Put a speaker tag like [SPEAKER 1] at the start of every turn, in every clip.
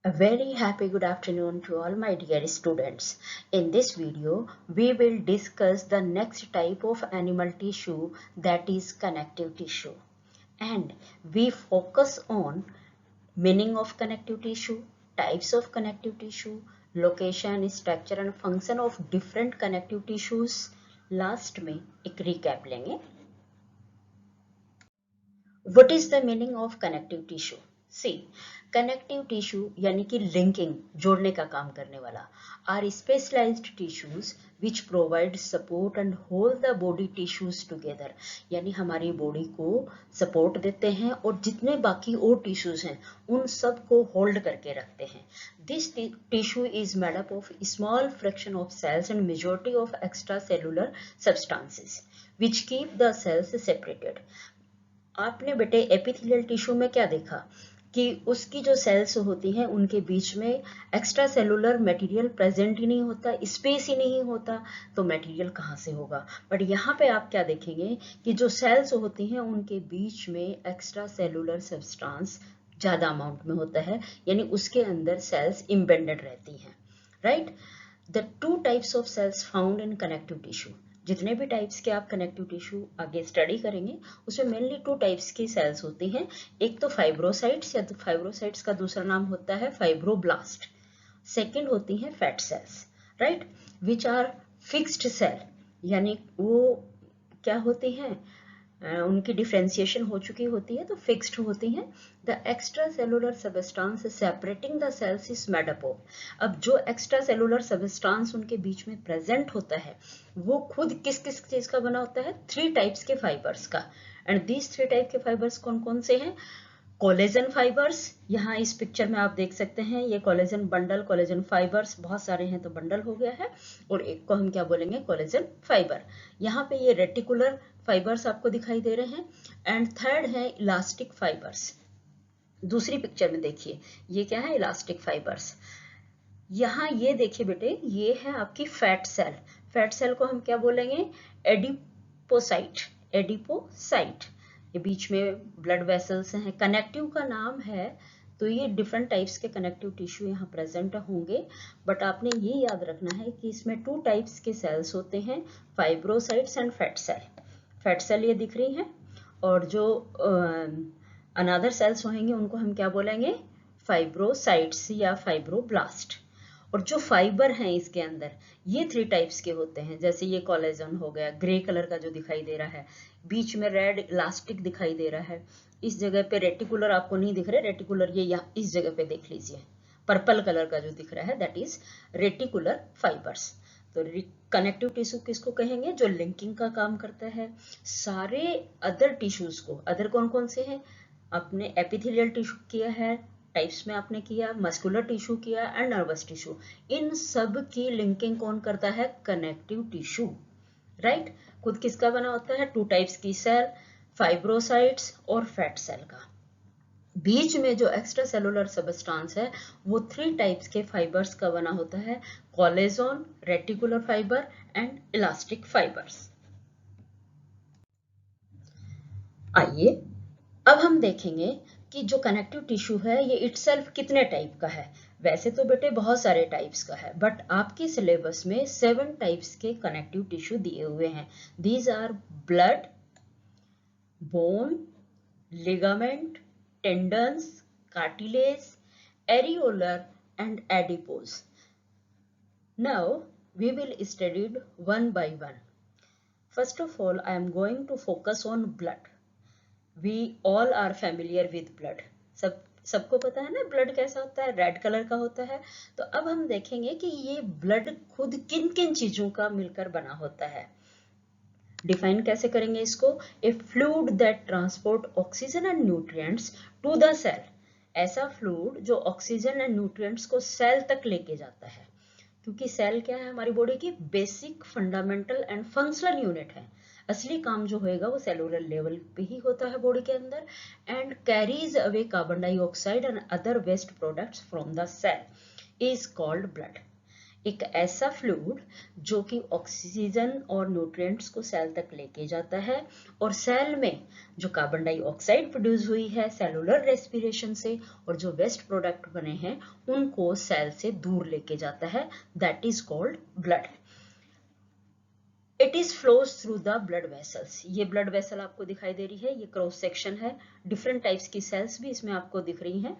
[SPEAKER 1] A very happy good afternoon to all my dear students. In this video, we will discuss the next type of animal tissue, that is connective tissue. And we focus on meaning of connective tissue, types of connective tissue, location, structure and function of different connective tissues. Last में एक recap लेंगे. What is the meaning of connective tissue? See, connective tissue यानी कि linking, जोड़ने का काम करने वाला, are specialized tissues which provide support and hold the body tissues together. यानी हमारी बॉडी को सपोर्ट देते हैं और जितने बाकी और टिश्यूज हैं उन सब को होल्ड करके रखते हैं. This tissue is made up of small fraction of cells and majority of extracellular substances which keep the cells separated. आपने बेटे एपिथेलियल टिश्यू में क्या देखा कि उसकी जो सेल्स होती हैं उनके बीच में एक्स्ट्रा सेलुलर मटेरियल प्रेजेंट ही नहीं होता, स्पेस ही नहीं होता, तो मटेरियल कहाँ से होगा. बट यहाँ पे आप क्या देखेंगे कि जो सेल्स होती हैं उनके बीच में एक्स्ट्रा सेलुलर सब्सटेंस ज़्यादा अमाउंट में होता है, यानी उसके अंदर सेल्स इम्बेडेड रहती हैं. Right. The two types of cells found in connective tissue. जितने भी टाइप्स के आप कनेक्टिव टिश्यू आगे स्टडी करेंगे उसमें मेनली टू टाइप्स की सेल्स होती हैं. एक तो फाइब्रोसाइट्स, या तो फाइब्रोसाइट्स का दूसरा नाम होता है फाइब्रोब्लास्ट. सेकंड होती हैं fat cells, right, which are fixed cell, यानी वो क्या होती हैं, उनकी डिफ्रेंसिएशन हो चुकी होती है तो फिक्स्ड होती हैं. The extra cellular substance separating the cells is made up of. अब जो एक्स्ट्रा सेलुलर सबस्टांस उनके बीच में प्रेजेंट होता है वो खुद किस किस चीज का बना होता है, थ्री टाइप्स के फाइबर्स का. एंड दीज थ्री टाइप के फाइबर्स कौन कौन से हैं? कोलेजन फाइबर्स, यहाँ इस पिक्चर में आप देख सकते हैं, ये कोलेजन बंडल, कोलेजन फाइबर्स बहुत सारे हैं तो बंडल हो गया है, और एक को हम क्या बोलेंगे, कोलेजन फाइबर. यहाँ पे ये रेटिकुलर फाइबर्स आपको दिखाई दे रहे हैं. एंड थर्ड है इलास्टिक फाइबर्स. दूसरी पिक्चर में देखिए ये क्या है, इलास्टिक फाइबर्स. यहाँ ये देखिए बेटे, ये है आपकी फैट सेल. फैट सेल को हम क्या बोलेंगे, एडिपोसाइट. एडिपोसाइट, ये बीच में ब्लड वेसल्स हैं. कनेक्टिव का नाम है तो ये डिफरेंट टाइप्स के कनेक्टिव टिश्यू यहाँ प्रेजेंट होंगे. बट आपने ये याद रखना है कि इसमें टू टाइप्स के सेल्स होते हैं, fibrocytes and fat cell. Fat cell ये दिख रही हैं, और जो अनादर सेल्स होंगे उनको हम क्या बोलेंगे, फाइब्रोसाइट्स या फाइब्रोब्लास्ट. और जो फाइबर हैं इसके अंदर ये थ्री टाइप्स के होते हैं, जैसे ये कोलेजन हो गया, ग्रे कलर का जो दिखाई दे रहा है, बीच में रेड इलास्टिक दिखाई दे रहा है, इस जगह पे रेटिकुलर आपको नहीं दिख रहा है, रेटिकुलर ये यहाँ इस जगह पे देख लीजिए, पर्पल कलर का जो दिख रहा है दैट इज रेटिकुलर फाइबर्स. तो कनेक्टिव टिश्यू किसको कहेंगे, जो लिंकिंग का काम करता है सारे अदर टिश्यूज को. अदर कौन कौन से हैं, आपने एपिथेलियल टिश्यू किया है, टाइप्स में आपने किया, मस्कुलर टिश्यू किया एंड नर्वस टिश्यू. इन सब की लिंकिंग कौन करता है, कनेक्टिव टिश्यू. राइट. खुद किसका बना होता है, टू टाइप्स की सेल, फाइब्रोसाइट्स और फैट सेल का. बीच में जो एक्स्ट्रा सेलुलर सबस्टांस है वो थ्री टाइप्स के फाइबर्स का बना होता है, collagen, reticular fibre and elastic fibres. आइए अब हम देखेंगे कि जो कनेक्टिव टिश्यू है ये इटसेल्फ कितने टाइप का है. वैसे तो बेटे बहुत सारे टाइप्स का है, बट आपके सिलेबस में 7 टाइप्स के कनेक्टिव टिश्यू दिए हुए हैं. These are blood, bone, ligament, tendons, cartilage, areolar and adipose. Now we will study one by one. First of all, I am going to focus on blood. We all are familiar with blood. सबको पता है ना blood कैसा होता है, red colour का होता है. तो अब हम देखेंगे कि ये ब्लड खुद किन किन चीजों का मिलकर बना होता है. डिफाइन कैसे करेंगे इसको, a fluid that transport oxygen and nutrients to the cell. ऐसा फ्लूइड जो ऑक्सीजन एंड न्यूट्रिएंट्स को सेल तक लेके जाता है, क्योंकि सेल क्या है, हमारी बॉडी की basic fundamental and functional unit है. असली काम जो होएगा वो सेलुलर लेवल पे ही होता है बॉडी के अंदर. And carries away carbon dioxide and other waste products from the cell is called blood. एक ऐसा फ्लूइड जो कि ऑक्सीजन और न्यूट्रिएंट्स को सेल तक लेके जाता है और सेल में जो कार्बन डाइऑक्साइड प्रोड्यूस हुई है सेलुलर रेस्पिरेशन से और जो वेस्ट प्रोडक्ट बने हैं उनको सेल से दूर लेके जाता है, that is called blood. It is flows through the blood vessels. ये ब्लड वेसल आपको दिखाई दे रही है, ये क्रॉस सेक्शन है, डिफरेंट टाइप्स की सेल्स भी इसमें आपको दिख रही हैं।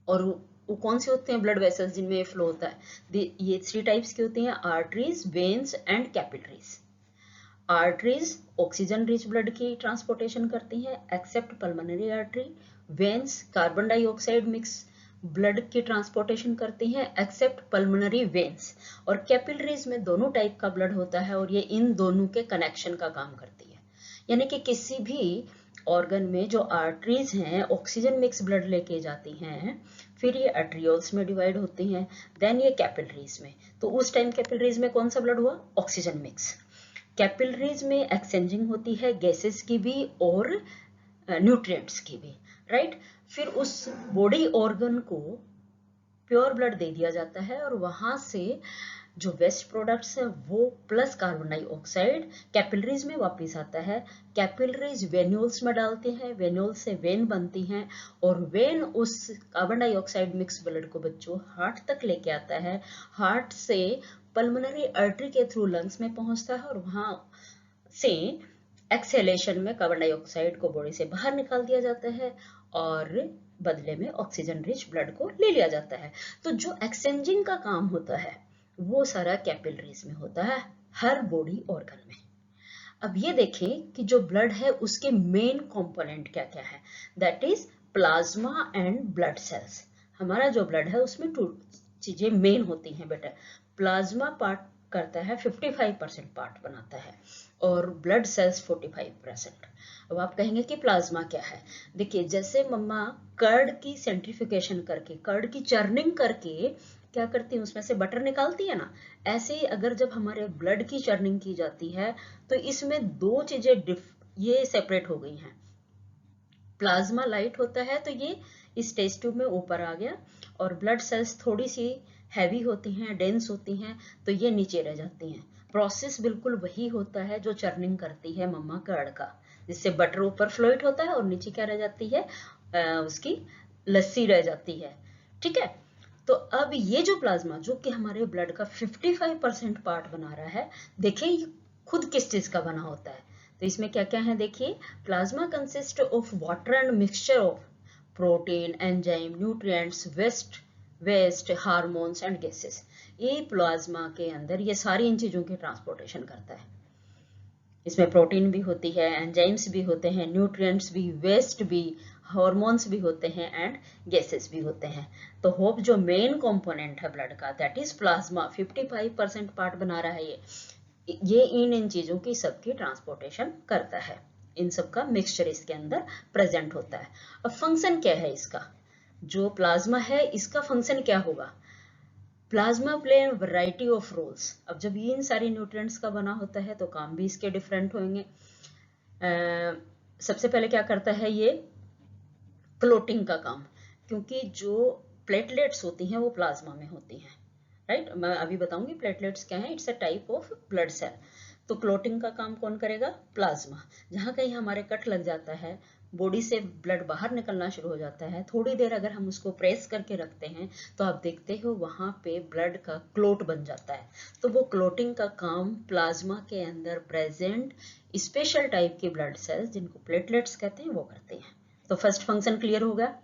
[SPEAKER 1] और वो कौन से होते हैं ब्लड वेसल्स जिनमें फ्लो होता है? ये 3 टाइप्स के होते हैं, arteries, veins and capillaries. Arteries oxygen rich blood की ट्रांसपोर्टेशन करती हैं accept pulmonary artery. Veins carbon dioxide mix blood की ट्रांसपोर्टेशन करती हैं एक्सेप्ट पल्मोनरी वेन्स। और कैपिलरीज में दोनों टाइप का ब्लड होता है और ये इन दोनों के कनेक्शन का काम करती है। यानी कि किसी भी ऑर्गन में जो आर्टरीज हैं ऑक्सीजन मिक्स ब्लड लेके जाती हैं, फिर ये आर्ट्रियोल्स में डिवाइड होती हैं, देन ये कैपिलरीज में। तो उस टाइम कैपिलरीज में कौन सा ब्लड हुआ? Oxygen mix. कैपिलरीज में एक्सचेंजिंग होती है गैसेस की भी और न्यूट्रिएंट्स की भी, राइट। फिर उस बॉडी ऑर्गन को प्योर ब्लड दे दिया जाता है और वहां से जो वेस्ट प्रोडक्ट्स है वो प्लस कार्बन डाइऑक्साइड कैपिलरीज में वापस आता है। कैपिलरीज वेन्यूल्स में डालते हैं, वेन्यूल से वेन बनती हैं और वेन उस कार्बन डाइऑक्साइड मिक्स ब्लड को बच्चों हार्ट तक लेके आता है। हार्ट से पल्मोनरी आर्टरी के थ्रू लंग्स में पहुंचता है और वहां से एक्सेलेशन में कार्बन डाइऑक्साइड को बॉडी से बाहर निकाल दिया जाता है और बदले में ऑक्सीजन रिच ब्लड को ले लिया जाता है। तो जो एक्सचेंजिंग का काम होता है वो सारा कैपिलरीज में होता है हर बॉडी ऑर्गन में। अब ये देखें कि जो ब्लड है उसके मेन कंपोनेंट क्या क्या है, that is plasma and blood cells. हमारा जो ब्लड है उसमें 2 चीजें मेन होती हैं बेटा। प्लाज्मा पार्ट करता है 55% पार्ट बनाता है और ब्लड सेल्स 45%। अब आप कहेंगे कि प्लाज्मा क्या है? देखिए जैसे मम्मा कर्ड की सेंट्रीफिकेशन करके, कर्ड की चर्निंग करके क्या करती है उसमें से बटर निकालती है ना, ऐसे ही अगर जब हमारे ब्लड की चर्निंग की जाती है तो इसमें 2 चीजें ये सेपरेट हो गई हैं। प्लाज्मा लाइट होता है तो ये इस टेस्ट ट्यूब में ऊपर आ गया और ब्लड सेल्स थोड़ी सी हैवी होती हैं, डेंस होती हैं, तो ये नीचे रह जाती हैं। प्रोसेस बिल्कुल वही होता है जो चर्निंग करती है मम्मा कर्ड का, जिससे बटर ऊपर फ्लोट होता है और नीचे क्या रह जाती है, उसकी लस्सी रह जाती है, ठीक है। तो अब ये जो प्लाज्मा जो कि हमारे ब्लड का 55% पार्ट बना रहा है, देखिए ये खुद किस चीज का बना होता है। तो इसमें क्या क्या है देखिए, plasma consist of water and mixture of protein, enzyme, nutrients, waste hormones and gases. ये प्लाज्मा के अंदर ये सारी इन चीजों की ट्रांसपोर्टेशन करता है। इसमें प्रोटीन भी होती है, एंजाइम्स भी होते हैं, न्यूट्रिएंट्स भी, वेस्ट भी, हार्मोन्स भी होते हैं एंड गैसेस भी होते हैं। तो होप जो मेन कंपोनेंट है ब्लड का दैट इज प्लाज्मा, 55% पार्ट बना रहा है ये इन चीजों की सबकी ट्रांसपोर्टेशन करता है, इन सब का मिक्सचर इसके अंदर प्रेजेंट होता है। अब फंक्शन क्या है इसका, जो प्लाज्मा है इसका फंक्शन क्या होगा? Plasma play variety of roles. अब जब ये इन सारी न्यूट्रिएंट्स का बना होता है तो काम भी इसके डिफरेंट होंगे। सबसे पहले क्या करता है ये, क्लोटिंग का काम, क्योंकि जो प्लेटलेट्स होती हैं वो प्लाज्मा में होती हैं, राइट। मैं अभी बताऊंगी प्लेटलेट्स क्या है, it's a type of blood cell. तो क्लोटिंग का काम कौन करेगा? प्लाज्मा। जहां कहीं हमारे कट लग जाता है, बॉडी से ब्लड बाहर निकलना शुरू हो जाता है, थोड़ी देर अगर हम उसको प्रेस करके रखते हैं तो आप देखते हो वहां पे ब्लड का क्लोट बन जाता है। तो वो क्लोटिंग का काम प्लाज्मा के अंदर प्रेजेंट स्पेशल टाइप के ब्लड सेल्स जिनको प्लेटलेट्स कहते हैं वो करते हैं। तो फर्स्ट फंक्शन क्लियर होगा।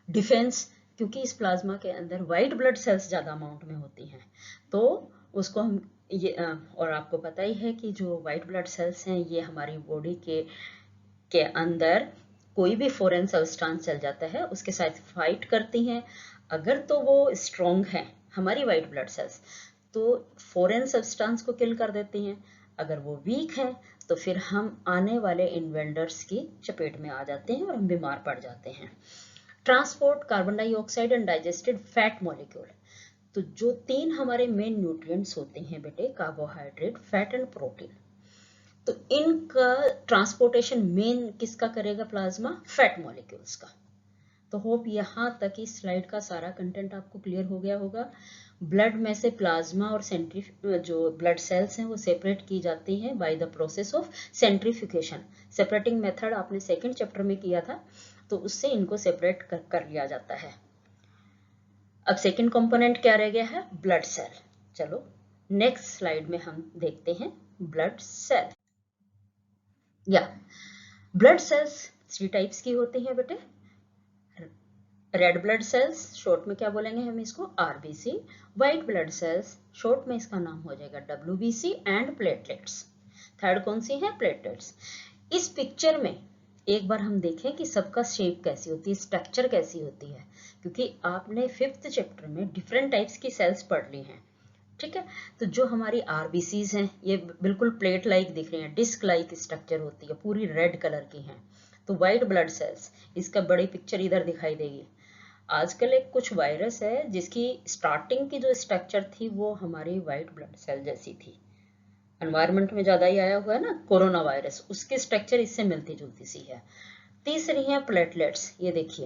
[SPEAKER 1] डिफेंस, क्योंकि इस प्लाज्मा के अंदर व्हाइट ब्लड सेल्स ज्यादा अमाउंट में होती हैं तो उसको हम ये और आपको पता ही है कि जो व्हाइट ब्लड सेल्स हैं ये हमारी बॉडी के अंदर कोई भी फॉरेन सब्सटेंस चल जाता है उसके साथ फाइट करती हैं। अगर तो वो स्ट्रॉन्ग है हमारी व्हाइट ब्लड सेल्स तो फॉरेन सब्सटेंस को किल कर देती हैं, अगर वो वीक है तो फिर हम आने वाले इन्वेडर्स की चपेट में आ जाते हैं और हम बीमार पड़ जाते हैं। Transport carbon dioxide and digested fat molecule. तो जो 3 हमारे मेन न्यूट्रिएंट्स होते हैं बेटे, कार्बोहाइड्रेट, फैट एंड प्रोटीन, तो इनका ट्रांसपोर्टेशन मेन किसका करेगा? प्लाज्मा, फैट मॉलिक्यूल्स का। तो होप यहाँ तक इस स्लाइड का सारा कंटेंट आपको क्लियर हो गया होगा। ब्लड में से प्लाज्मा और जो ब्लड सेल्स हैं वो सेपरेट की जाती हैं by the process of centrifugation. Separating method आपने सेकंड चैप्टर में किया था, तो उससे इनको सेपरेट कर लिया जाता है। अब सेकंड कंपोनेंट क्या रह गया है? Blood cell. चलो नेक्स्ट स्लाइड में हम देखते हैं blood cell. Blood cells 3 types की होती हैं बेटे। रेड ब्लड सेल्स, शॉर्ट में क्या बोलेंगे हम इसको? RBC. White blood sales, short में इसका नाम हो जाएगा डब्ल्यूबीसी। एंड प्लेटलेट्स, थर्ड कौन सी है? प्लेटलेट्स। इस पिक्चर में एक बार हम देखें कि सबका शेप कैसी होती है, स्ट्रक्चर कैसी होती है, क्योंकि आपने 5th चैप्टर में डिफरेंट टाइप्स की सेल्स पढ़ ली हैं, ठीक है। तो जो हमारी आरबीसीज हैं ये बिल्कुल प्लेट लाइक दिख रही हैं, डिस्क लाइक स्ट्रक्चर होती है, पूरी रेड कलर की हैं। तो व्हाइट ब्लड सेल्स, इसका बड़ी पिक्चर इधर दिखाई देगी। आजकल एक कुछ वायरस है जिसकी स्टार्टिंग की जो स्ट्रक्चर थी वो हमारी व्हाइट ब्लड सेल जैसी थी। एनवायरनमेंट में ज्यादा ही आया हुआ है ना कोरोना वायरस, उसकी स्ट्रक्चर इससे मिलती जुलती सी है। तीसरी है प्लेटलेट्स, ये देखिए,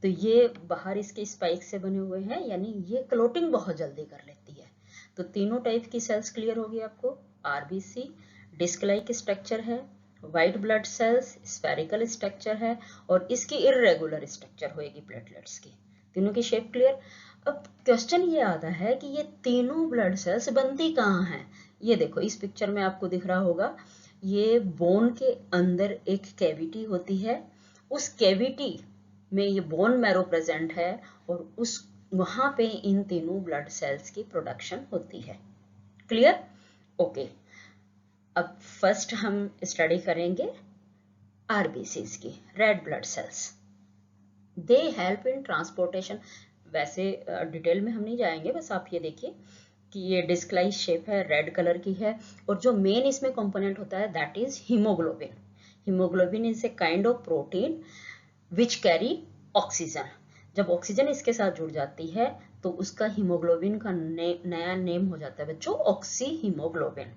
[SPEAKER 1] तो ये बाहर इसके स्पाइक से बने हुए हैं, यानी ये क्लोटिंग बहुत जल्दी कर लेती है। तो तीनों टाइप की सेल्स क्लियर होगी आपको। आरबीसी डिस्क लाइक स्ट्रक्चर है, white blood sales spherical structure है, और इसकी इर्रेगुलर स्ट्रक्चर होगी प्लेटलेट्स की। तीनों की शेप क्लियर। अब क्वेश्चन ये आता है कि ये तीनों ब्लड सेल्स बनती कहाँ हैं? ये देखो इस पिक्चर में आपको दिख रहा होगा, ये बोन के अंदर एक कैविटी होती है, उस कैविटी में ये बोन मैरो प्रेजेंट है, और उस वहां पे इन तीनों ब्लड सेल्स की प्रोडक्शन होती है। क्लियर? ओके। अब फर्स्ट हम स्टडी करेंगे आरबीसीज की, red blood cells. They help in transportation. वैसे डिटेल में हम नहीं जाएंगे, बस आप ये देखिए कि ये डिस्क-लाइक शेप है, रेड कलर की है, और जो मेन इसमें कंपोनेंट होता है that is haemoglobin. Haemoglobin is a kind of protein which carry oxygen. जब ऑक्सीजन इसके साथ जुड़ जाती है तो उसका हीमोग्लोबिन का नया नेम हो जाता है बच्चों, ऑक्सी हीमोग्लोबिन।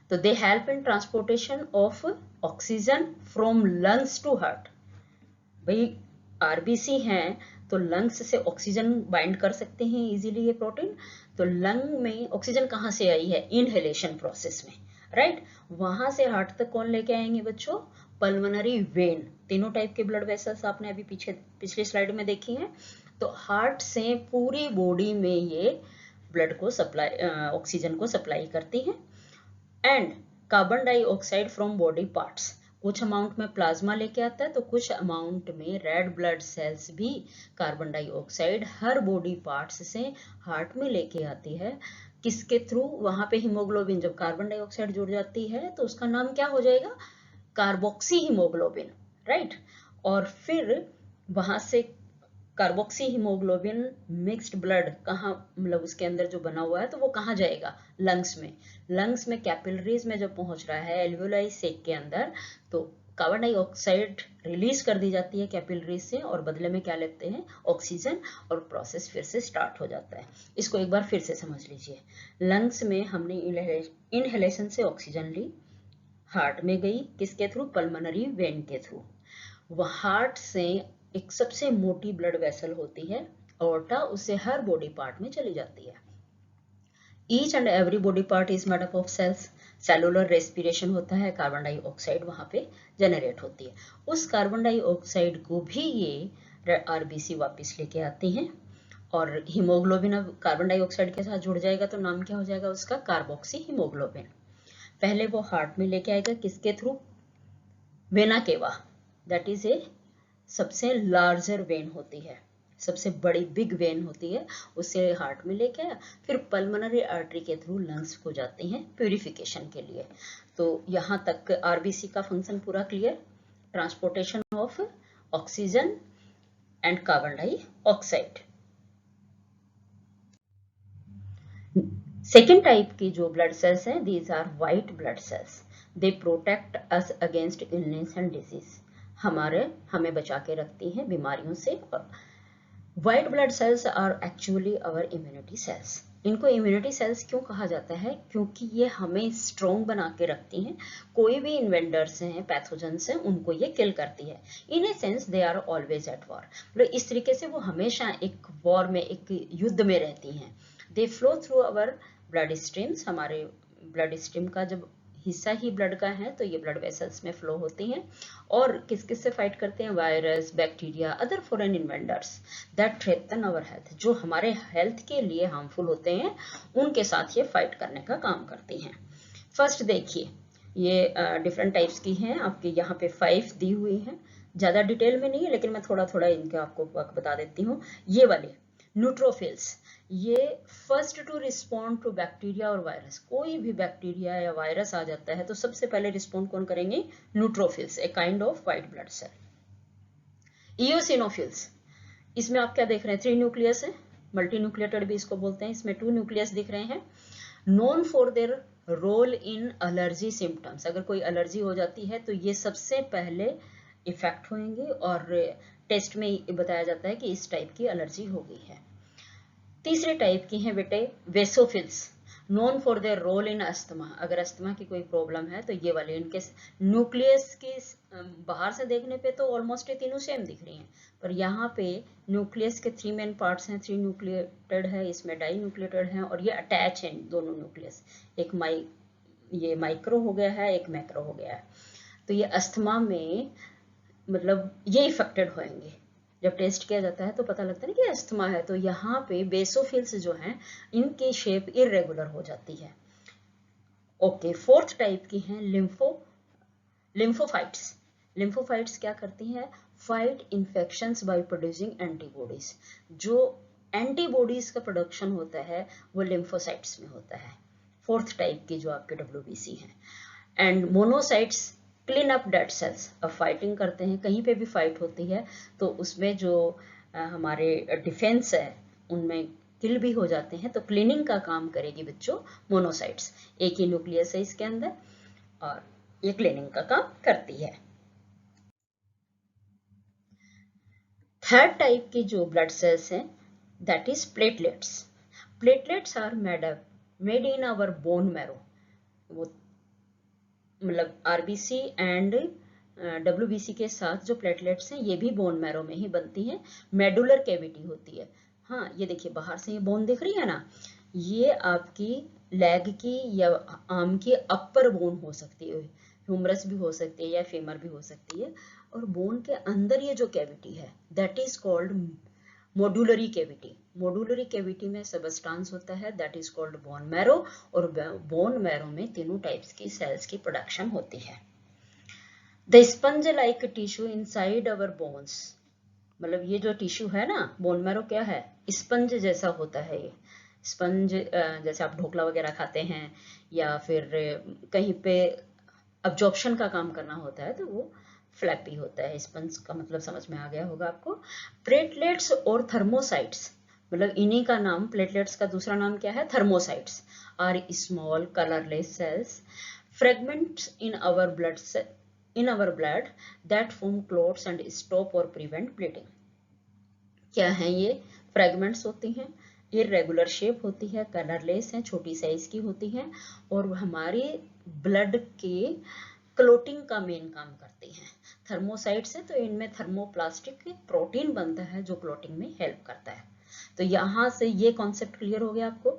[SPEAKER 1] तो they help in transportation of oxygen from lungs to heart. भाई आरबीसी हैं तो लंग्स से ऑक्सीजन बाइंड कर सकते हैं इजीली ये प्रोटीन। तो लंग में ऑक्सीजन कहाँ से आई है? इनहेलेशन प्रोसेस में, राइट। वहां से हार्ट तक कौन लेके आएंगे बच्चों? Pulmonary vein. तीनों टाइप के ब्लड वेसल्स आपने अभी पिछली स्लाइड में देखी हैं। तो हार्ट से पूरी बॉडी में ये ब्लड को सप्लाई, ऑक्सीजन को सप्लाई करती हैं। And carbon dioxide from body parts, कुछ अमाउंट में प्लाज्मा लेके आता है, तो कुछ अमाउंट में रेड ब्लड सेल्स भी कार्बन डाइऑक्साइड हर बॉडी पार्ट्स से हार्ट में लेके आती है। किसके थ्रू? वहां पे हीमोग्लोबिन, जब कार्बन डाइऑक्साइड जुड़ जाती है तो उसका नाम क्या हो जाएगा? Carboxy haemoglobin, right. और फिर वहां से कार्बोक्सी हीमोग्लोबिन मिक्स्ड ब्लड कहाँ, मतलब उसके अंदर जो बना हुआ है तो वो कहाँ जाएगा? लंग्स में। लंग्स में कैपिलरीज में जब पहुंच रहा है एल्वियोलाई सेक के अंदर, तो कार्बन डाइऑक्साइड रिलीज कर दी जाती है कैपिलरीज से, और बदले में क्या लेते हैं? ऑक्सीजन, और प्रोसेस फिर से स्टार्ट हो जाता है। इसको एक बार फिर से समझ लीजिए। लंग्स में हमने इनहेलेशन से ऑक्सीजन ली, हार्ट में गई किसके थ्रू? पल्मोनरी वेन के थ्रू। वह हार्ट से एक सबसे मोटी ब्लड वेसल होती है aorta, उससे हर बॉडी पार्ट में चली जाती है। Each and every body part is made up of cells. Cellular respiration होता है, कार्बन डाइऑक्साइड वहां पे जनरेट होती है। उस कार्बन डाइऑक्साइड को भी ये आरबीसी वापस लेके आती हैं, और हीमोग्लोबिन अब कार्बन डाइऑक्साइड के साथ जुड़ जाएगा तो नाम क्या हो जाएगा उसका? Carboxy haemoglobin. पहले वो हार्ट में लेके आएगा किसके through? Vena cava, that is a सबसे लार्जर वेन होती है, सबसे बड़ी बिग वेन होती है, उसे हार्ट में लेके आया, फिर पल्मोनरी आर्टरी के थ्रू लंग्स को जाती हैं प्यूरिफिकेशन के लिए। तो यहाँ तक आरबीसी का फंक्शन पूरा clear. Transportation of oxygen and carbon dioxide. Second type की जो ब्लड सेल्स हैं, these are white blood cells. They protect us against illness and disease. हमें बचा के रखती हैं बीमारियों से। White blood cells are actually our immunity cells. इनको इम्यूनिटी सेल्स क्यों कहा जाता है? क्योंकि ये हमें स्ट्रॉन्ग बना के रखती हैं। कोई भी इन्वेंडर्स हैं, पैथोजेंस हैं, उनको ये किल करती है। In a sense they are always at war, मतलब इस तरीके से वो हमेशा एक वॉर में, एक युद्ध में रहती हैं। They flow through our blood streams, हमारे ब्लड स्ट्रीम का जब हिस्सा ही ब्लड का है तो ये ब्लड वेसल्स में फ्लो होती हैं। और किस किस से फाइट करते हैं? Virus, bacteria, other foreign invaders that threaten our health, जो हमारे हेल्थ के लिए हार्मफुल होते हैं, उनके साथ ये फाइट करने का काम करती हैं। फर्स्ट देखिए, ये डिफरेंट टाइप्स की हैं, आपके यहाँ पे 5 दी हुई हैं, ज़्यादा डिटेल में नहीं है लेकिन मैं थोड़ा थोड़ा इनके आपको बता देती हूँ। ये वाले न्यूट्रोफिल्स, ये first to respond to bacteria और वायरस, कोई भी बैक्टीरिया या वायरस आ जाता है तो सबसे पहले रिस्पॉन्ड कौन करेंगे? Neutrophils, a kind of white blood cell. Eosinophils, इसमें आप क्या देख रहे हैं? 3 न्यूक्लियस है, मल्टी न्यूक्लिएटेड भी इसको बोलते हैं, इसमें 2 न्यूक्लियस दिख रहे हैं। Known for their role in allergy symptoms, अगर कोई एलर्जी हो जाती है तो ये सबसे पहले इफेक्ट होंगे और टेस्ट में बताया जाता है कि इस टाइप की एलर्जी हो गई है। तीसरे टाइप की हैं बेटे basophils, known for their role in asthma, अगर अस्थमा की कोई प्रॉब्लम है तो ये वाले, इनके न्यूक्लियस के बाहर से देखने पे तो ऑलमोस्ट ये तीनों सेम दिख रही हैं, पर यहाँ पे न्यूक्लियस के 3 मेन पार्ट्स हैं, 3 न्यूक्लिएटेड है, इसमें डाई न्यूक्लिएटेड है और ये अटैच हैं दोनों न्यूक्लियस, एक ये माइक्रो हो गया है, एक मैक्रो हो गया है। तो ये अस्थमा में मतलब ये इफेक्टेड होंगे। जब टेस्ट किया जाता है तो पता लगता है कि अस्थमा है, तो यहाँ पे बेसोफिल्स जो हैं इनकी शेप इरेगुलर हो जाती है। ओके, फोर्थ टाइप की हैं लिम्फोफाइट्स। लिम्फोफाइट्स क्या करती हैं? Fight infections by producing antibodies, जो एंटीबॉडीज का प्रोडक्शन होता है वो लिम्फोसाइट्स में होता है, फोर्थ टाइप की जो आपके WBC हैं। And monocytes clean up dead cells, अब फाइटिंग करते हैं, कहीं पे भी फाइट होती है तो उसमें जो हमारे डिफेंस है उनमें किल भी हो जाते हैं, तो क्लीनिंग का काम करेगी बच्चों मोनोसाइट्स, एक ही न्यूक्लियस है इसके अंदर और ये क्लीनिंग का काम करती है। थर्ड टाइप की जो ब्लड सेल्स हैं that is platelets. Platelets are made in our bone marrow, वो मतलब आरबीसी एंड WBC के साथ जो प्लेटलेट्स हैं ये भी बोन मैरो में ही बनती हैं, मेडुलर कैविटी होती है। हाँ, ये देखिए बाहर से ये बोन दिख रही है ना, ये आपकी लेग की या आर्म की अपर बोन हो सकती है, ह्यूमरस भी हो सकती है या फीमर भी हो सकती है, और बोन के अंदर ये जो कैविटी है that is called medullary cavity. Medullary cavity में सबस्टांस होता है that is called bone marrow, और बोन मैरो में तीनों टाइप्स की सेल्स की प्रोडक्शन होती है। The sponge like tissue inside our bones, मतलब ये जो टिश्यू है ना बोन मैरो क्या है? स्पंज जैसा होता है। ये स्पंज जैसे आप ढोकला वगैरह खाते हैं या फिर कहीं पे अब्जॉर्प्शन का काम करना होता है तो वो फ्लैपी होता है। स्पंज का मतलब समझ में आ गया होगा आपको। प्लेटलेट्स और थर्मोसाइट्स, मतलब इन्हीं का नाम, प्लेटलेट्स का दूसरा नाम क्या है? Thrombocytes are small colourless cells fragments in our blood that form clots and stop or prevent bleeding। क्या हैं ये? फ्रेगमेंट्स होती हैं, इरेगुलर शेप होती है, कलरलेस हैं, छोटी साइज की होती हैं और हमारे ब्लड के क्लोटिंग का मेन काम करती हैं। थर्मोसाइट्स है तो इनमें थर्मोप्लास्टिक प्रोटीन बनता है जो क्लोटिंग में हेल्प करता है। तो यहाँ से ये कॉन्सेप्ट क्लियर हो गया आपको।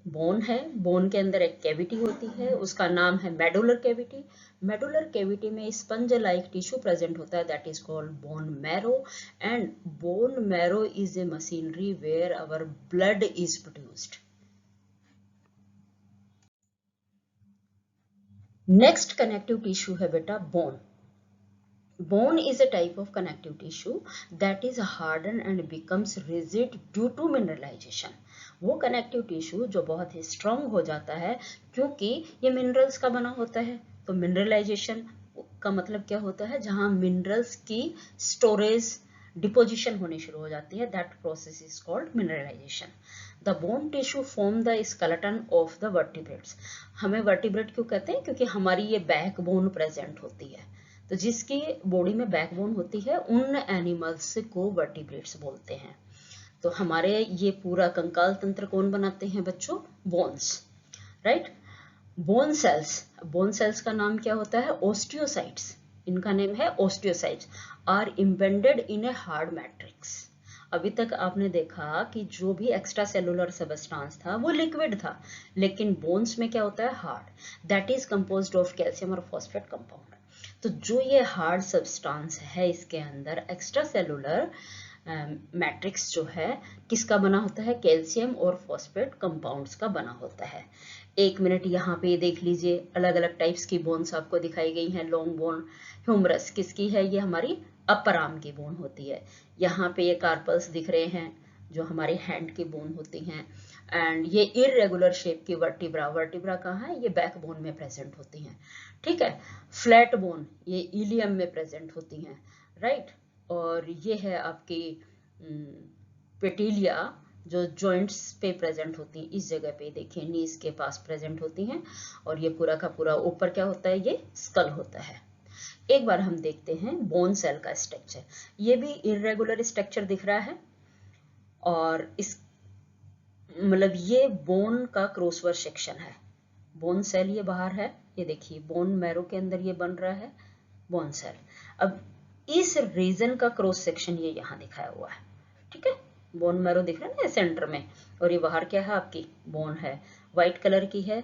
[SPEAKER 1] बोन है, बोन के अंदर एक कैविटी होती है, उसका नाम है मेडुलर कैविटी। मेडुलर कैविटी में स्पंज लाइक टिश्यू प्रेजेंट होता है that is called bone marrow, and bone marrow is a machinery where our blood is produced. Next connective tissue है बेटा bone. Bone is a type of connective tissue that is hardened and becomes rigid due to mineralization। वो connective tissue जो बहुत ही strong हो जाता है क्योंकि ये मिनरल्स का बना होता है। तो मिनरलाइजेशन का मतलब क्या होता है? जहां मिनरल्स की स्टोरेज डिपोजिशन होनी शुरू हो जाती है, that process is called mineralization. The bone tissue form the skeleton of the vertebrates. हमें वर्टिब्रेट क्यों कहते हैं? क्योंकि हमारी ये बैकबोन प्रेजेंट होती है, तो जिसकी बॉडी में बैकबोन होती है उन एनिमल्स को वर्टिब्रेट्स बोलते हैं। तो हमारे ये पूरा कंकाल तंत्र कौन बनाते हैं बच्चों? Bones, right. बोन सेल्स का नाम क्या होता है? ओस्टियोसाइट्स। इनका नेम है osteocytes, are embedded in a hard matrix. अभी तक आपने देखा कि जो भी एक्स्ट्रा सेलुलर सबस्टांस था वो लिक्विड था, लेकिन बोन्स में क्या होता है? Hard, that is composed of calcium और फॉस्फेट कंपाउंड। तो जो ये हार्ड सब्सटेंस है इसके अंदर एक्स्ट्रा सेलुलर मैट्रिक्स जो है किसका बना होता है? कैल्शियम और फॉस्फेट कंपाउंड्स का बना होता है। एक मिनट यहाँ पे देख लीजिए, अलग अलग टाइप्स की बोन्स आपको दिखाई गई हैं। लॉन्ग बोन ह्यूमरस किसकी है? ये हमारी अपर आर्म की बोन होती है। यहाँ पे ये कार्पल्स दिख रहे हैं जो हमारे हैंड की बोन होती हैं। एंड ये इररेगुलर शेप की वर्टिब्रा कहाँ है? ये बैक बोन में प्रेजेंट होती हैं, ठीक है। फ्लैट बोन ये इलियम में प्रेजेंट होती हैं, राइट। और ये है आपकी पेटिलिया जो जॉइंट्स पे प्रेजेंट होती हैं। इस जगह पे देखिए नीज के पास प्रेजेंट होती हैं। और ये पूरा का पूरा ऊपर क्या होता है? ये स्कल होता है। एक बार हम देखते हैं बोन सेल का स्ट्रक्चर। ये भी इरेगुलर स्ट्रक्चर दिख रहा है, और इस मतलब ये बोन का क्रॉसवर सेक्शन है। बोन सेल ये बाहर है, ये देखिए बोन मैरो के अंदर ये बन रहा है बोन सेल। अब इस रीजन का क्रॉस सेक्शन ये यहाँ दिखाया हुआ है, ठीक है। बोन मैरो दिख रहा है ना सेंटर में, और ये बाहर क्या है? आपकी बोन है, व्हाइट कलर की है।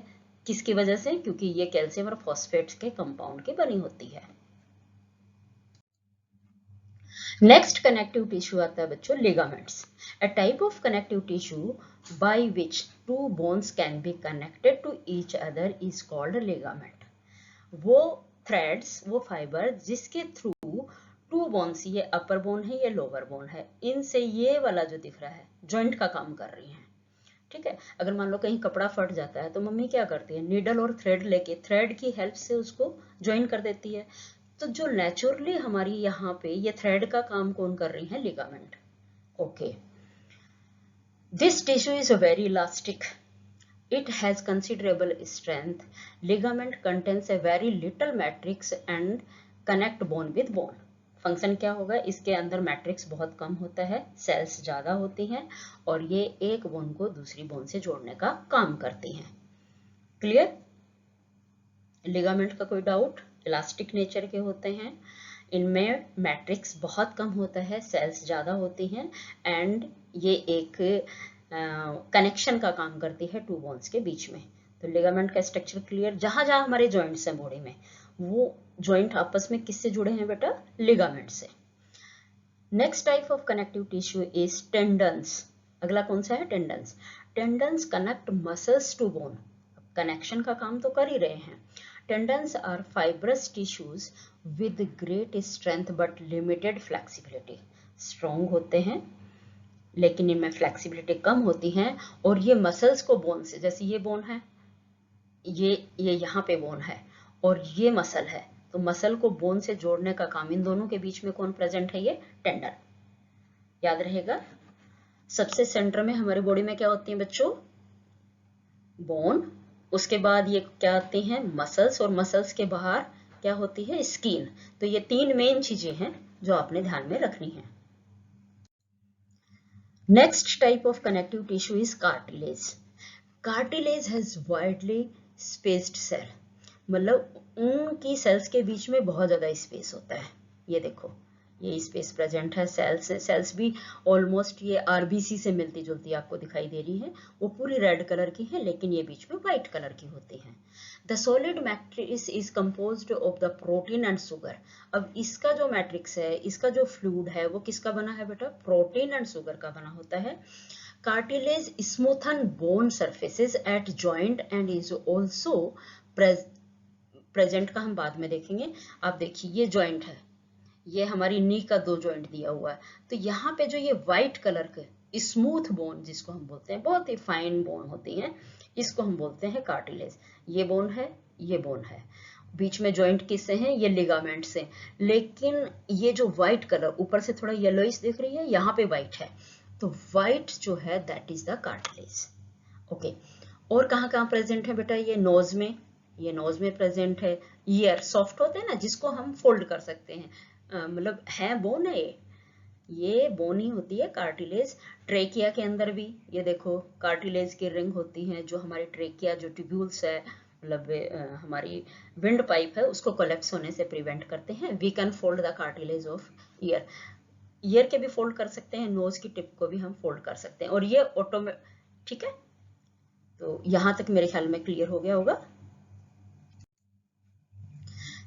[SPEAKER 1] किसकी वजह से? क्योंकि ये कैल्शियम और फॉस्फेट्स के कंपाउंड की बनी होती है। नेक्स्ट कनेक्टिव टिश्यू आता है बच्चों ligaments, a type of connective tissue by which two bones can be connected to each other is called ligament. वो थ्रेड्स, वो फाइबर जिसके थ्रू टू बोन्स, ये अपर बोन है ये लोअर बोन है, इनसे ये वाला जो दिख रहा है जॉइंट का काम कर रही हैं, ठीक है। अगर मान लो कहीं कपड़ा फट जाता है तो मम्मी क्या करती है? नीडल और थ्रेड लेके थ्रेड की हेल्प से उसको ज्वाइन कर देती है। तो जो नेचुरली हमारी यहाँ पे ये थ्रेड का काम कौन कर रही है? Ligament, okay. This tissue is very elastic, it has considerable strength. Ligament contains a very little matrix and connect bone with bone. Function क्या होगा? इसके अंदर मैट्रिक्स बहुत कम होता है, सेल्स ज्यादा होती हैं, और ये एक बोन को दूसरी बोन से जोड़ने का काम करती हैं। क्लियर? लिगामेंट का कोई डाउट? इलास्टिक नेचर के होते हैं, इनमें मैट्रिक्स बहुत कम होता है, सेल्स ज्यादा होती हैं, एंड ये एक कनेक्शन का काम करती है टू बोन्स के बीच में। तो लिगामेंट का स्ट्रक्चर क्लियर। जहां जहां हमारे जॉइंट्स हैं बॉडी में, वो जॉइंट आपस में किससे जुड़े हैं बेटा? लिगामेंट से। Next type of connective tissue is tendons. अगला कौन सा है? Tendons. Tendons connect muscles to bone. Connection का काम तो कर ही रहे हैं। Tendons are fibrous tissues with great strength but limited flexibility. Strong होते हैं लेकिन इनमें फ्लेक्सिबिलिटी कम होती है, और ये मसल्स को बोन से, जैसे ये बोन है, ये यहाँ पे बोन है और ये मसल है, तो मसल को बोन से जोड़ने का काम इन दोनों के बीच में कौन प्रेजेंट है? ये टेंडन। याद रहेगा, सबसे सेंटर में हमारे बॉडी में क्या होती है बच्चों? बोन। उसके बाद ये क्या आती हैं? मसल्स, और मसल्स के बाहर क्या होती है? स्किन। तो ये तीन मेन चीजें हैं जो आपने ध्यान में रखनी है। Next type of connective tissue is cartilage. Cartilage has widely spaced cell. मतलब उनकी सेल्स के बीच में बहुत ज्यादा स्पेस होता है। ये देखो ये स्पेस प्रेजेंट है सेल्स से। सेल्स भी ऑलमोस्ट ये आरबीसी से मिलती जुलती आपको दिखाई दे रही है। वो पूरी रेड कलर की है लेकिन ये बीच में व्हाइट कलर की होती है। The solid matrix is composed of the protein and sugar. अब इसका जो मैट्रिक्स है, इसका जो फ्लूइड है, वो किसका बना है बेटा? प्रोटीन एंड शुगर का बना होता है। Cartilage smoothen bone surfaces eight joint and is also present का हम बाद में देखेंगे। आप देखिए ये जॉइंट है, ये हमारी नी का दो जॉइंट दिया हुआ है, तो यहाँ पे जो ये व्हाइट कलर के स्मूथ बोन जिसको हम बोलते हैं, बहुत ही फाइन बोन होती है, इसको हम बोलते हैं कार्टिलेज। ये बोन है, ये बोन है, बीच में जॉइंट किससे हैं? ये लिगामेंट से। लेकिन ये जो व्हाइट कलर ऊपर से थोड़ा येलोइश दिख रही है, यहाँ पे व्हाइट है, तो व्हाइट जो है that is the cartilage. Okay, और कहाँ कहाँ प्रेजेंट है बेटा? ये नोज में, ये नोज में प्रेजेंट है। ईयर सॉफ्ट होते हैं ना, जिसको हम फोल्ड कर सकते हैं, मतलब है बोन है ये, ये बोन ही होती है, कार्टिलेज। ट्रेकिया के अंदर भी ये देखो कार्टिलेज की रिंग होती हैं, जो हमारी ट्रेकिया जो ट्यूब्यूल्स है, मतलब हमारी विंड पाइप है, उसको कोलैप्स होने से प्रिवेंट करते हैं। We can fold the cartilage of ear, ear के भी फोल्ड कर सकते हैं, नोज की टिप को भी हम फोल्ड कर सकते हैं, और ये ऑटोमेटिक। ठीक है, तो यहां तक मेरे ख्याल में क्लियर हो गया होगा।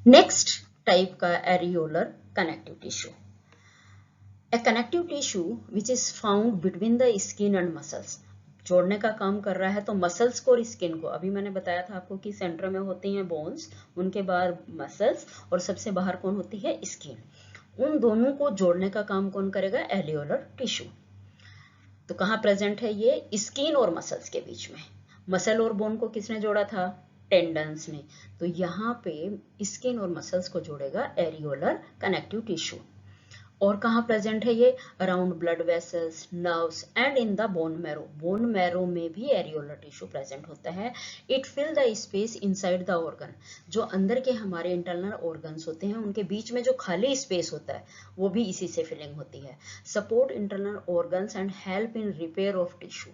[SPEAKER 1] नेक्स्ट टाइप का areolar connective tissue, A connective tissue which is found between the skin and muscles, जोड़ने का काम कर रहा है तो मसल्स को और स्किन को। अभी मैंने बताया था आपको कि सेंटर में होती हैं बोन्स, उनके बाद मसल्स, और सबसे बाहर कौन होती है, स्किन। उन दोनों को जोड़ने का काम कौन करेगा, एरियोलर टिश्यू। तो कहाँ प्रेजेंट है ये, स्किन और मसल्स के बीच में। मसल और बोन को किसने जोड़ा था, टेंडन्स ने। तो यहाँ पे स्किन और मसल्स को जोड़ेगा एरियोलर कनेक्टिव टिश्यू। और कहाँ प्रेजेंट है ये, around blood vessels, nerves and in the bone marrow. Bone marrow में भी एरियोलर टिश्यू प्रेजेंट होता है। It fill the space inside the organ, जो अंदर के हमारे इंटरनल ऑर्गन्स होते हैं उनके बीच में जो खाली स्पेस होता है वो भी इसी से फिलिंग होती है। Support internal organs and help in repair of tissue,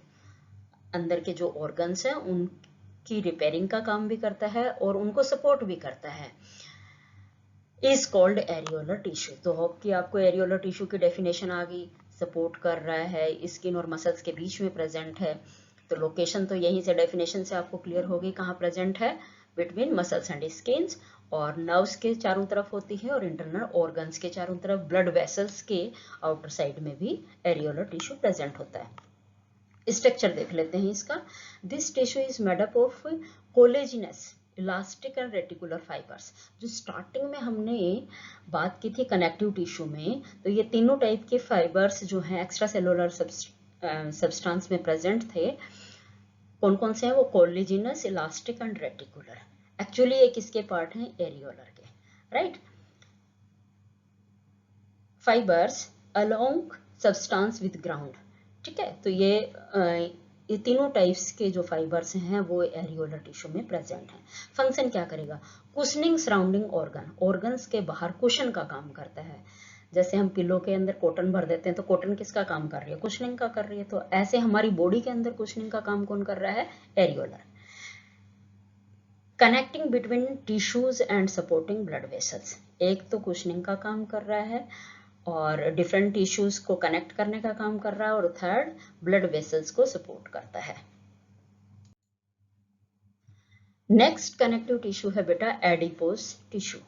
[SPEAKER 1] अंदर के जो ऑर्गन्स हैं उनकी रिपेयरिंग का काम भी करता है और उनको सपोर्ट भी करता है। Is called areolar tissue. तो होप कि आपको एरियोलर टिश्यू की डेफिनेशन आ गई। सपोर्ट कर रहा है, स्किन और मसल्स के बीच में प्रेजेंट है। तो लोकेशन तो यहीं से डेफिनेशन से आपको क्लियर होगी कहाँ प्रेजेंट है, बिटवीन मसल्स एंड स्किन्स, और नर्व्स के चारों तरफ होती है और इंटरनल ऑर्गन्स के चारों तरफ, ब्लड वेसल्स के आउटर साइड में भी एरियोलर टिश्यू प्रेजेंट होता है। स्ट्रक्चर देख लेते हैं इसका। This tissue is made up of collagenous, elastic and reticular fibres. जो स्टार्टिंग में हमने बात की थी कनेक्टिव टिश्यू में, तो ये तीनों टाइप के फाइबर्स जो हैं एक्स्ट्रा सेलुलर सब्सटेंस में प्रेजेंट थे। कौन कौन से हैं वो, कोलेजिनस, इलास्टिक एंड रेटिकुलर। एक्चुअली ये किसके पार्ट हैं, एरियोलर के, right. Fibres along substance with ground, ठीक है। तो ये तीनों टाइप्स के जो फाइबर्स हैं वो एरियोलर टिश्यू में प्रेजेंट हैं। फंक्शन क्या करेगा, कुशनिंग सराउंडिंग ऑर्गन, ऑर्गन्स के बाहर कुशन का काम करता है। जैसे हम पिलो के अंदर कॉटन भर देते हैं तो कॉटन किसका काम कर रही है, कुशनिंग का कर रही है। तो ऐसे हमारी बॉडी के अंदर कुशनिंग का काम कौन कर रहा है, areolar. Connecting between tissues and supporting blood vessels, एक तो कुशनिंग का काम कर रहा है और डिफरेंट टिश्यूज को कनेक्ट करने का काम कर रहा है, और थर्ड ब्लड वेसल्स को सपोर्ट करता है। नेक्स्ट कनेक्टिव टिश्यू है बेटा adipose tissue,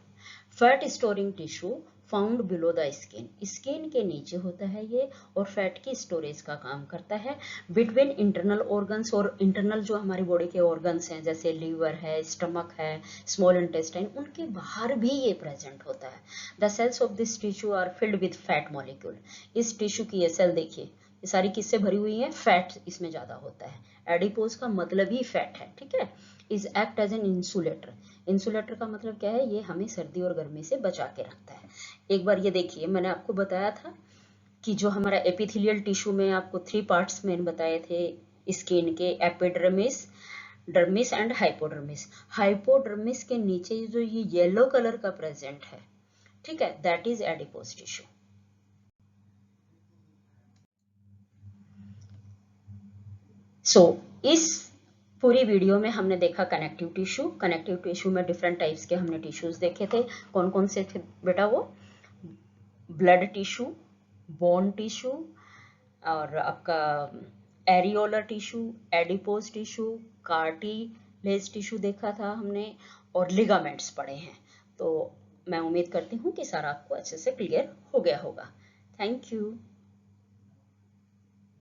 [SPEAKER 1] fat storing tissue found below the skin, skin के नीचे होता है ये और फैट की स्टोरेज का काम करता है। बिटवीन इंटरनल ऑर्गन्स, और इंटरनल जो हमारी बॉडी के ऑर्गन्स हैं जैसे लीवर है, स्टमक है, स्मॉल इंटेस्टाइन, उनके बाहर भी ये प्रेजेंट होता है। The cells of this tissue are filled with fat molecule, इस टिश्यू की ये सेल देखिए, ये सारी किससे भरी हुई है, फैट इसमें ज्यादा होता है। एडिपोज का मतलब ही फैट है, ठीक है। Is act as an insulator, insulator का मतलब क्या है, ये हमें सर्दी और गर्मी से बचा के रखता है। एक बार ये देखिए, मैंने आपको बताया था कि जो हमारा एपिथेलियल टिश्यू में आपको 3 पार्ट्स मैंने बताए थे स्किन के, epidermis, dermis and hypodermis. Hypodermis के नीचे जो ये येलो कलर का प्रेजेंट है, ठीक है, दैट इज एडिपोज टिश्यू। सो इस पूरी वीडियो में हमने देखा कनेक्टिव टिश्यू। कनेक्टिव टिश्यू में डिफरेंट टाइप्स के हमने टिश्यूज देखे थे। कौन कौन से थे बेटा, वो ब्लड टिश्यू, बोन टिश्यू, और आपका areolar tissue, adipose tissue, cartilage tissue देखा था हमने, और लिगामेंट्स पढ़े हैं। तो मैं उम्मीद करती हूँ कि सारा आपको अच्छे से क्लियर हो गया होगा। Thank you.